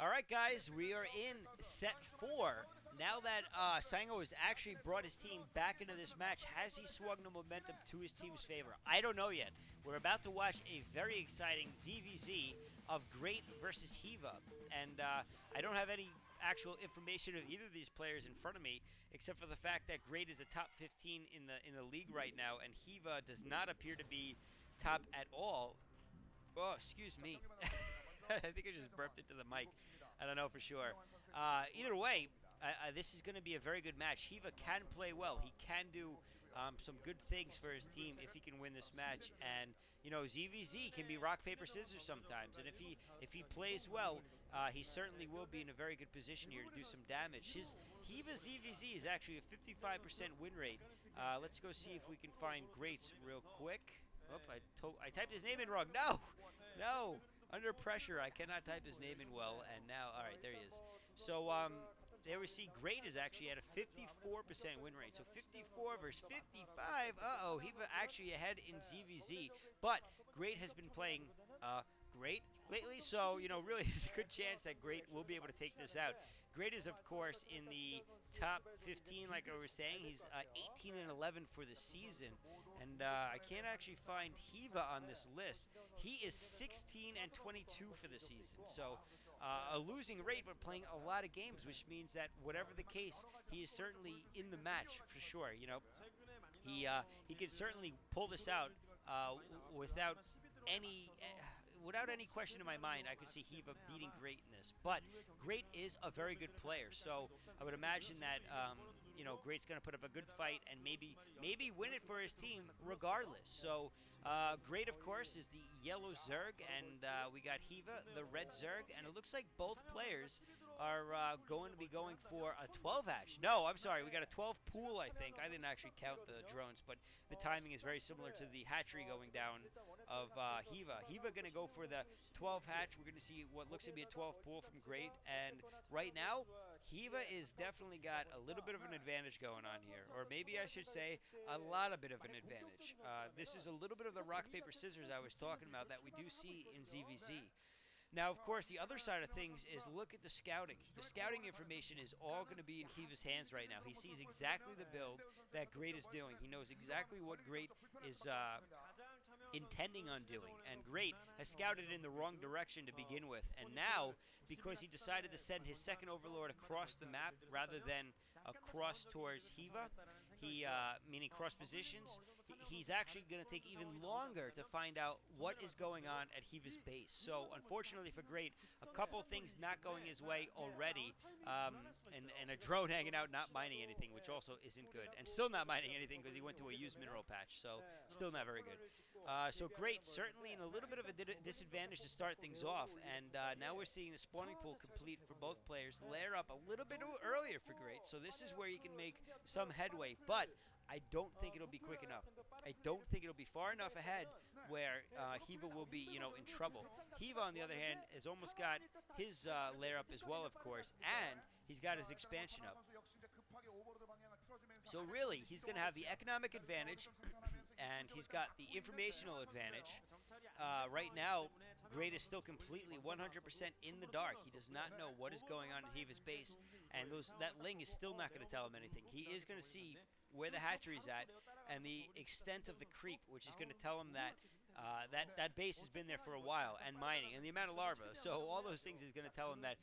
All right, guys, we are in set 4. Now that Sango has actually brought his team back into this match, has he swung the momentum to his team's favor? I don't know yet. We're about to watch a very exciting ZVZ of Great versus Hyvaa, and I don't have any actual information of either of these players in front of me, except for the fact that Great is a top 15 in the league right now, and Hyvaa does not appear to be top at all. Oh, excuse me. I think I just burped into the mic. I don't know for sure. Either way, this is going to be a very good match. Hyvaa can play well. He can do some good things for his team if he can win this match. And ZVZ can be rock paper scissors sometimes. And if he plays well, he certainly will be in a very good position here to do some damage. His Hyvaa ZVZ is actually a 55% win rate. Let's go see if we can find greats real quick. Oh, I typed his name in wrong. No, no. Under pressure, I cannot type his name in well. And now, all right, there he is. So there we see Great is actually at a 54% win rate. So 54 versus 55. Uh-oh, he actually ahead in ZVZ. But Great has been playing Great lately, so really there's a good chance that Great will be able to take this out. Great is of course in the top 15, like I was saying. He's 18 and 11 for the season, and I can't actually find Hyvaa on this list. He is 16 and 22 for the season, so a losing rate, but playing a lot of games, which means that whatever the case, he is certainly in the match for sure. He can certainly pull this out without any without any question in my mind. I could see Hyvaa beating Great in this. But Great is a very good player, so I would imagine that Great's going to put up a good fight and maybe win it for his team regardless. So Great, of course, is the yellow Zerg, and we got Hyvaa, the red Zerg, and it looks like both players are going to be going for a 12 hatch. No, I'm sorry, we got a 12 pool, I think. I didn't actually count the drones, but the timing is very similar to the hatchery going down of Hyvaa. Hyvaa going to go for the 12 hatch. We're going to see what looks to be a 12 pool from Great, and right now, Hyvaa is definitely got a little bit of an advantage going on here, or maybe I should say a lot of bit of an advantage. This is a little bit of the rock, paper, scissors I was talking about that we do see in ZVZ. Now, of course, the other side of things is look at the scouting. The scouting information is all going to be in Hyvaa's hands right now. He sees exactly the build that Great is doing. He knows exactly what Great is intending on doing. And Great has scouted in the wrong direction to begin with. And now, because he decided to send his second Overlord across the map rather than across towards Hyvaa, meaning cross positions, he's actually going to take even longer to find out what is going on at Hyvaa's base. So, unfortunately for Great, a couple things not going his way already, and a drone hanging out not mining anything, which also isn't good, and still not mining anything because he went to a used mineral patch, so still not very good. So Great certainly in a little bit of a disadvantage to start things off, and now we're seeing the spawning pool complete for both players. Layer up a little bit earlier for Great, so this is where he can make some headway, but I don't think it'll be quick enough. I don't think it'll be far enough ahead where Hyvaa will be, in trouble. Hyvaa, on the other hand, has almost got his layer up as well, of course, and he's got his expansion up. So really, he's going to have the economic advantage, and he's got the informational advantage. Right now, Great is still completely 100% in the dark. He does not know what is going on in Hyvaa's base, and that Ling is still not going to tell him anything. He is going to see where the hatchery's at and the extent of the creep, which is going to tell him that that base has been there for a while, and mining, and the amount of larvae. So all those things is going to tell him that,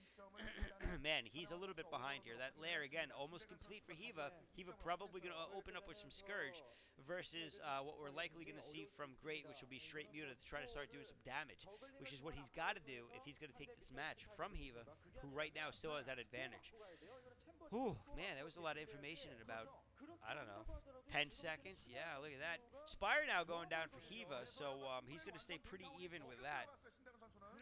man, he's a little bit behind here. That lair, again, almost complete for Hyvaa. Hyvaa probably going to open up with some Scourge versus what we're likely going to see from Great, which will be straight muted to try to start doing some damage, which is what he's got to do if he's going to take this match from Hyvaa, who right now still has that advantage. Whew, man, that was a lot of information in about, I don't know, 10 seconds. Yeah, look at that. Spire now going down for Hyvaa, so he's going to stay pretty even with that.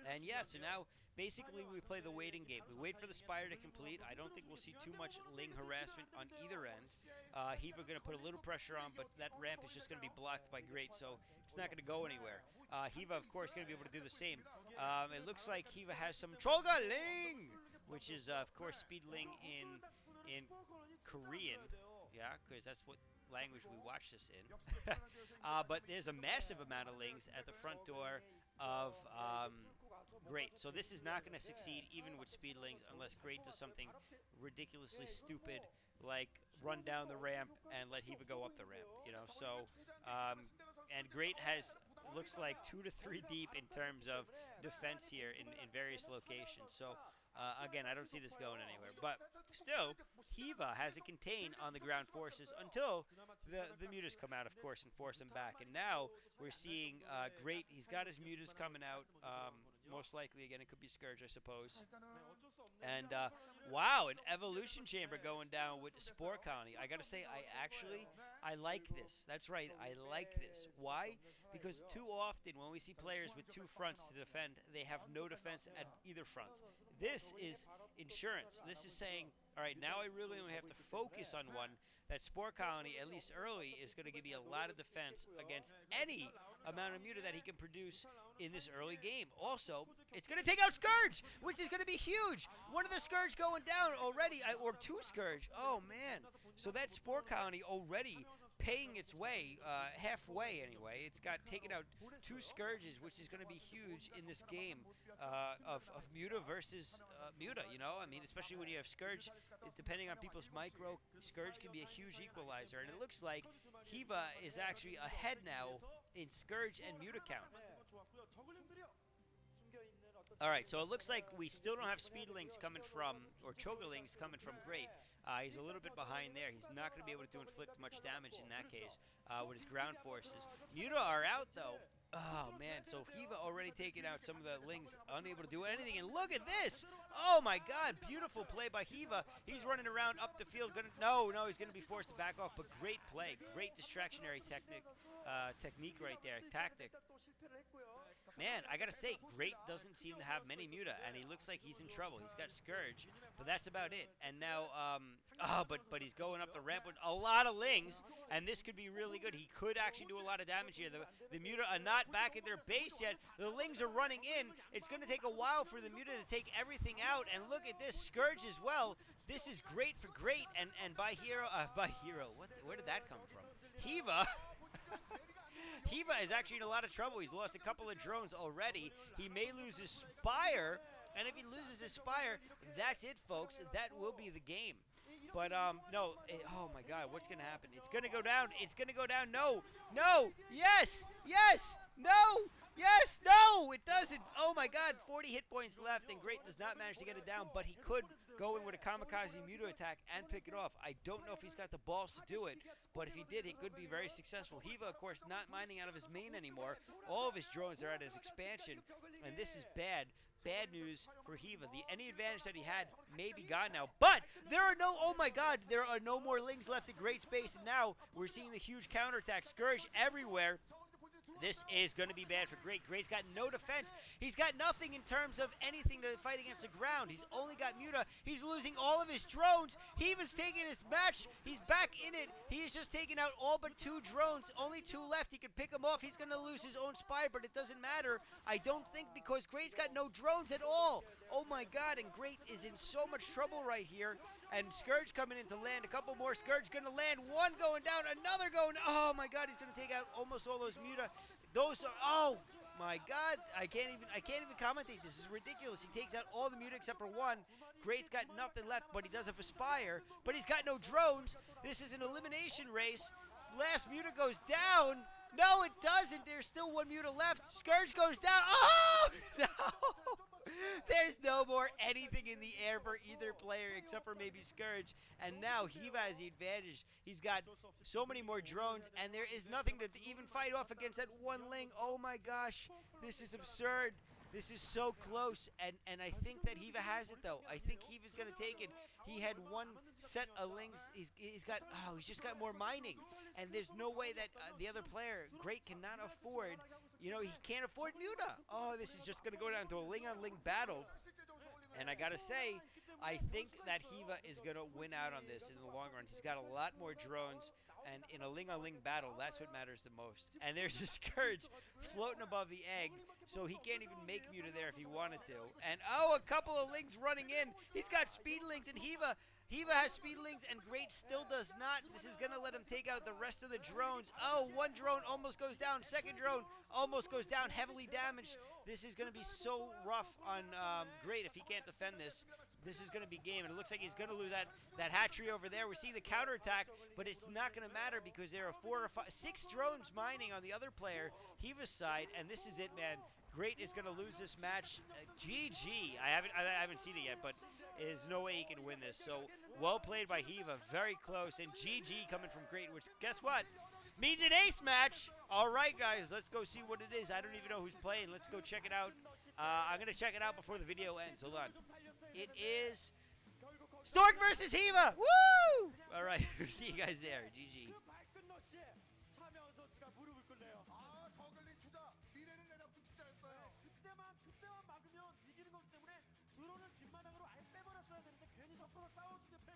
And yeah, so now basically we play the waiting game. We wait for the Spire to complete. I don't think we'll see too much Ling harassment on either end. Hyvaa going to put a little pressure on, but that ramp is just going to be blocked by Great, so it's not going to go anywhere. Hyvaa, of course, going to be able to do the same. It looks like Hyvaa has some Trollga Ling, which is, of course, Speed Ling in Korean. Yeah, because that's what language we watch this in. But there's a massive amount of Lings at the front door of Great. So this is not going to succeed even with Speedlings unless Great does something ridiculously stupid like run down the ramp and let Hiva go up the ramp, So, and Great looks like 2 to 3 deep in terms of defense here in various locations. So, again, I don't see this going anywhere. But still, Hiva has it contained on the ground forces until the mutas come out, of course, and force him back. And now we're seeing Great. He's got his mutas coming out. Most likely, again, it could be Scourge, I suppose. And, wow, an Evolution Chamber going down with Spore Colony. I got to say, I like this. That's right, I like this. Why? Because too often when we see players with 2 fronts to defend, they have no defense at either front. This is insurance. This is saying, all right, now I really only have to focus on one. That Spore Colony, at least early, is going to give me a lot of defense against any amount of muta that he can produce in this early game. Also, it's going to take out Scourge, which is going to be huge. One of the Scourge going down already, or 2 Scourge. Oh, man. So that Spore Colony already paying its way, halfway anyway. It's got taken out 2 Scourges, which is going to be huge in this game of Muta versus Muta, I mean, especially when you have Scourge, depending on people's micro, Scourge can be a huge equalizer. And it looks like Hiva is actually ahead now in Scourge and Muta count. All right, so it looks like we still don't have Speedlings coming from, or Chogalings coming from Great. He's a little bit behind there. He's not going to be able to inflict much damage in that case with his ground forces. Muta are out, though. Oh, man, so Hiva already taking out some of the Lings, unable to do anything. And look at this! Oh, my God, beautiful play by Hiva. He's running around up the field. No, he's going to be forced to back off, but great play. Great distractionary technique right there, tactic. Man, I got to say, Great doesn't seem to have many Muta, and he looks like he's in trouble. He's got Scourge, but that's about it. And now, but he's going up the ramp with a lot of Lings, and this could be really good. He could actually do a lot of damage here. The Muta are not back at their base yet. The Lings are running in. It's going to take a while for the Muta to take everything out, and look at this, Scourge as well. This is great for Great, and by Hero, where did that come from? Hiva. Hiva is actually in a lot of trouble. He's lost a couple of drones already. He may lose his Spire, and if he loses his Spire, that's it, folks. That will be the game. But, no, oh, my God, what's going to happen? It's going to go down. It's going to go down. No, yes, no, yes, no, it doesn't. Oh, my God, 40 hit points left, and Great does not manage to get it down, but he could go in with a Kamikaze Muta attack and pick it off. I don't know if he's got the balls to do it, but if he did, he could be very successful. Hiva, of course, not mining out of his main anymore. All of his drones are at his expansion, and this is bad. Bad news for Hiva. Any advantage that he had may be gone now. But there are oh my God, there are no more Lings left in Great space. And now we're seeing the huge counterattack. Scourge everywhere. This is going to be bad for Great. Great's got no defense. He's got nothing in terms of anything to fight against the ground. He's only got Muta. He's losing all of his drones. Hiva's taking his match. He's back in it. He is just taking out all but 2 drones. Only 2 left. He can pick them off. He's going to lose his own Spire, but it doesn't matter. I don't think, because Great's got no drones at all. Oh my God, and Great is in so much trouble right here. And Scourge coming in to land. A couple more. Scourge going to land. One going down. Another going. Oh my God, he's going to take out almost all those Muta. Those are, oh my God, I can't even commentate. This is ridiculous. He takes out all the Muta except for 1. Great's got nothing left, but he does have a Spire, but he's got no drones. This is an elimination race. Last Muta goes down. No, it doesn't. There's still 1 Muta left. Scourge goes down. Oh, no. There's no more anything in the air for either player except for maybe Scourge. And now Hiva has the advantage. He's got so many more drones, and there is nothing to even fight off against that 1 Ling. Oh my gosh, this is absurd. This is so close, and I think that Hiva has it, though. I think Hiva's going to take it. He had 1 set of Lings. He's just got more mining. And there's no way that the other player, Great, cannot afford, he can't afford Muta. Oh, this is just going to go down to a Ling-on-Ling battle. And I got to say, I think that Hiva is going to win out on this in the long run. He's got a lot more drones. And in a Ling-on-Ling battle, that's what matters the most. And there's a Scourge floating above the egg, so he can't even make Muta there if he wanted to. And, oh, a couple of Lings running in. He's got Speedlings, and Hiva has Speedlings, and Great still does not. This is going to let him take out the rest of the drones. Oh, 1 drone almost goes down. 2nd drone almost goes down, heavily damaged. This is going to be so rough on Great if he can't defend this. This is going to be game, and it looks like he's going to lose that hatchery over there. We're seeing the counterattack, but it's not going to matter because there are 4 or 5, 6 drones mining on the other player, Hiva's side, and this is it, man. Great is going to lose this match. GG. I haven't seen it yet, but there's no way he can win this. So well played by Hiva, very close, and GG coming from Great, which guess what? Means an ace match. All right, guys, let's go see what it is. I don't even know who's playing. Let's go check it out. I'm going to check it out before the video ends. Hold on. It is Stork versus Hiva. Woo! All right, see you guys there. GG.